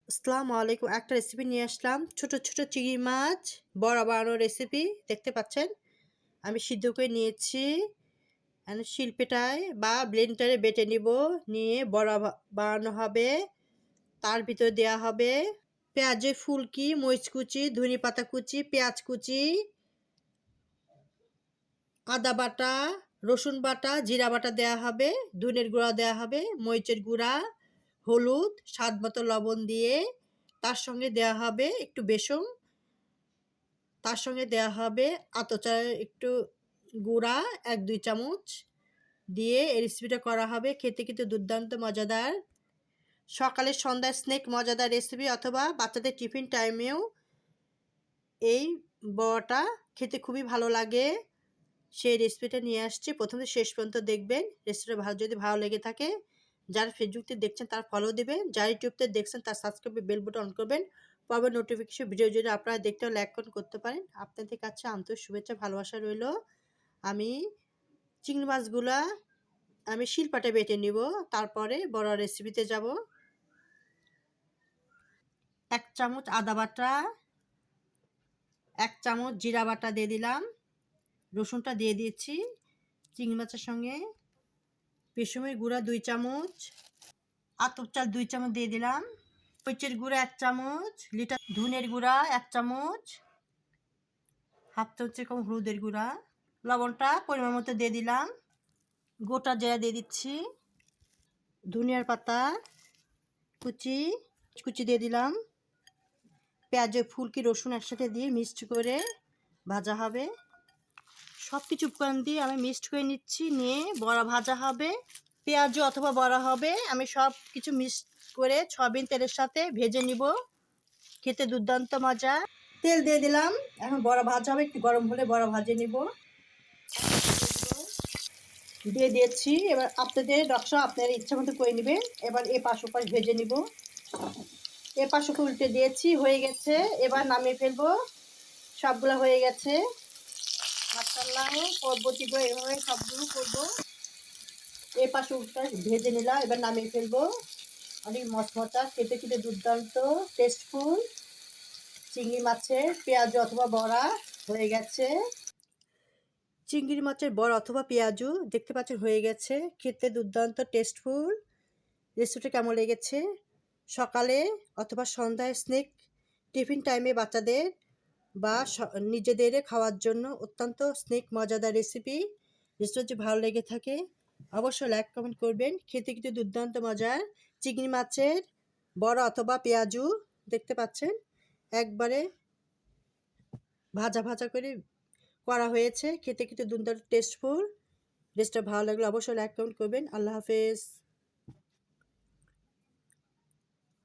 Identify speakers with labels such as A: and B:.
A: আসসালামু আলাইকুম। একটা রেসিপি নিয়ে আসলাম। ছোট, ছোট চিংড়ি মাছ বড়া বানানোর রেসিপি। দেখতে পাচ্ছেন। আমি সিদ্ধ করে নিয়েছি। এখন শিলপাটায় বা ব্লেন্ডারে বেটে নিব। নিয়ে বড়া বানানো হবে। তার ভিতরে দেওয়া হবে পেঁয়াজের ফুলকি, মরিচ কুচি, ধনেপাতা কুচি, পেঁয়াজ কুচি, আদা বাটা, রসুন বাটা, জিরা বাটা দেওয়া হবে, ধনের গুঁড়া দেওয়া হবে, মরিচের গুঁড়া, হলুদ, স্বাদ মতো লবণ দিয়ে তার সঙ্গে দেওয়া হবে একটু বেসন, তার সঙ্গে দেওয়া হবে আতচার একটু গুঁড়া ১-২ চামচ দিয়ে এই রেসিপিটা করা হবে। খেতে কিন্তু দুর্দান্ত মজাদার। সকালে সন্ধ্যার স্ন্যাক মজাদার রেসিপি অথবা বাচ্চাদের টিফিন টাইমেও এই বড়াটা খেতে খুবই ভালো লাগে। সেই রেসিপিটা নিয়ে আসছি। প্রথমে শেষ পর্যন্ত দেখবেন। রেসিপিটা যদি ভালো লেগে থাকে, যারা ফেসবুকতে দেখছেন তার ফলো দিবেন, যারা ইউটিউবতে দেখছেন তার সাবস্ক্রাইব বেল বাটন অন করবেন। পরবর্তী নোটিফিকেশন ভিডিও যদি আপনারা দেখতেও লাইক করতে পারেন। আপনাদের কাছে আন্তরিক শুভেচ্ছা ভালোবাসা রইল। আমি চিংড়ি মাছগুলা আমি শিলপাটে বেটে নিব। তারপরে বড় রেসিপিতে যাব। ১ চামচ আদা বাটা, ১ চামচ জিরা বাটা দিয়ে দিলাম, রসুনটা দিয়ে দিয়েছি চিংড়ি মাছের সঙ্গে, বেসমের গুঁড়া 2 চামচ, আতপ চাল 2 চামচ দিয়ে দিলাম, মরিচের গুঁড়া 1 চামচ, লিটার ধনের গুঁড়া 1 চামচ, হাফ চামচের কম হলুদের গুঁড়া, লবণটা পরিমাণ মতো দিয়ে দিলাম, গোটা জিরা দিয়ে দিচ্ছি, ধনিয়ার পাতা কুচি কুচি দিয়ে দিলাম, পেঁয়াজের ফুলকি রসুন একসাথে দিয়ে মিক্সড করে ভাজা হবে। সব কিছু উপকরণ দিয়ে আমি মিক্সড করে নিচ্ছি। নিয়ে বড়া ভাজা হবে, পেঁয়াজও অথবা বড়া হবে। আমি সব কিছু মিক্সড করে সয়াবিন তেলের সাথে ভেজে নিব। খেতে দুর্দান্ত মজা। তেল দিয়ে দিলাম। এখন বড়া ভাজা হবে। একটু গরম হলে বড়া ভাজে নিব। দিয়ে দিয়েছি। এবার আপনাদের নকশা আপনার ইচ্ছা মতো করে নেবেন। এবার এ পাশ ওপাশ ভেজে নিব। এ পাশ ওপাশ উল্টে দিয়েছি, হয়ে গেছে। এবার নামিয়ে ফেলবো। সবগুলো হয়ে গেছে। মাশাআল্লাহ, পরবর্তীগুলো এভাবে সবগুলো করবো। এ পাশে উল্টে ভেজে নিলাম। এবার নামিয়ে ফেলবো। অনেক মচমচা, খেতে খেতে দুর্দান্ত টেস্টফুল চিংড়ি মাছের পেঁয়াজু অথবা বড়া হয়ে গেছে। চিংড়ি মাছের বড়া অথবা পেঁয়াজু দেখতে পাচ্ছেন হয়ে গেছে। খেতে দুর্দান্ত টেস্টফুল। রেসিপিটা কেমন লেগেছে? সকালে অথবা সন্ধ্যায় স্ন্যাক টিফিন টাইমে বাচ্চাদের বা নিজেদের খাওয়ার জন্য অত্যন্ত স্ন্যাক মজাদার রেসিপি। রেসিপি যদি ভালো লেগে থাকে অবশ্যই লাইক কমেন্ট করবেন। খেতে কিন্তু দুর্দান্ত মজার চিংড়ি মাছের বড়া অথবা পেঁয়াজু দেখতে পাচ্ছেন একবারে ভাজা ভাজা করে করা হয়েছে। খেতে কিন্তু দুর্দান্ত টেস্টফুল। রেসিপিটা ভালো লাগলে অবশ্যই লাইক কমেন্ট করবেন। আল্লাহ হাফেজ।